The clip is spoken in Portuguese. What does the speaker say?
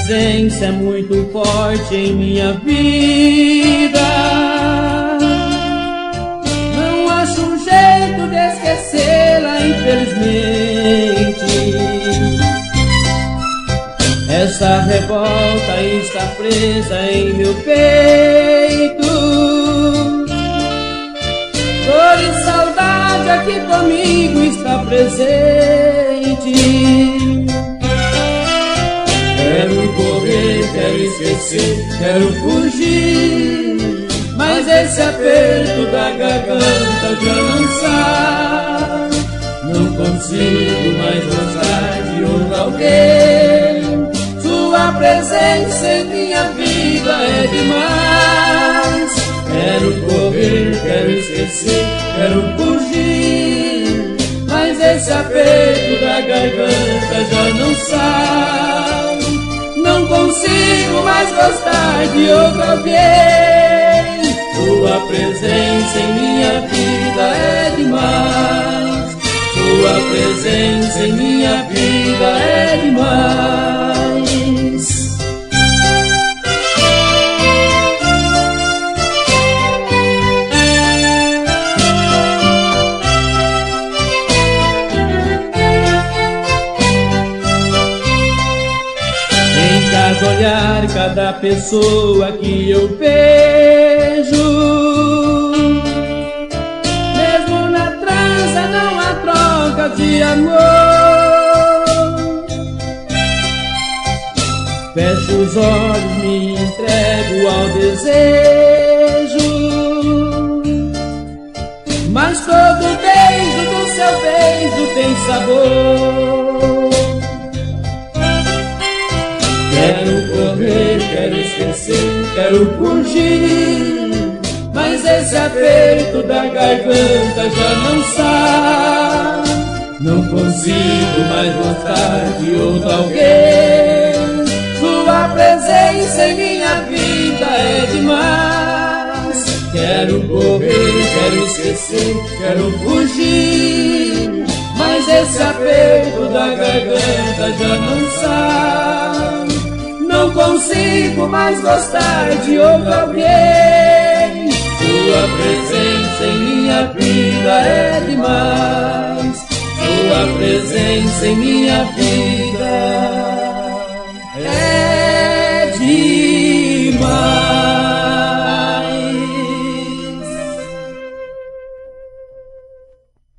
presença é muito forte em minha vida. Não acho um jeito de esquecê-la, infelizmente. Essa revolta está presa em meu peito. Dor e saudade aqui comigo está presente. Quero correr, quero esquecer, quero fugir, mas esse aperto da garganta já não sai. Não consigo mais gostar de outro alguém. Sua presença em minha vida é demais. Quero correr, quero esquecer, quero fugir, mas esse aperto da garganta já não sai. Não consigo mais gostar de outro alguém. Sua presença em minha vida é demais. Sua presença em minha vida é demais. Cada olhar, cada pessoa que eu vejo, mesmo na trança não há troca de amor. Fecho os olhos, me entrego ao desejo, mas todo beijo do seu beijo tem sabor. Quero correr, quero esquecer, quero fugir, mas esse aperto da garganta já não sai. Não consigo mais gostar de outro alguém. Sua presença em minha vida é demais. Quero correr, quero esquecer, quero fugir, mas esse aperto da garganta já não sai. Não consigo mais gostar de outro alguém. Sua presença em minha vida é demais. Sua presença em minha vida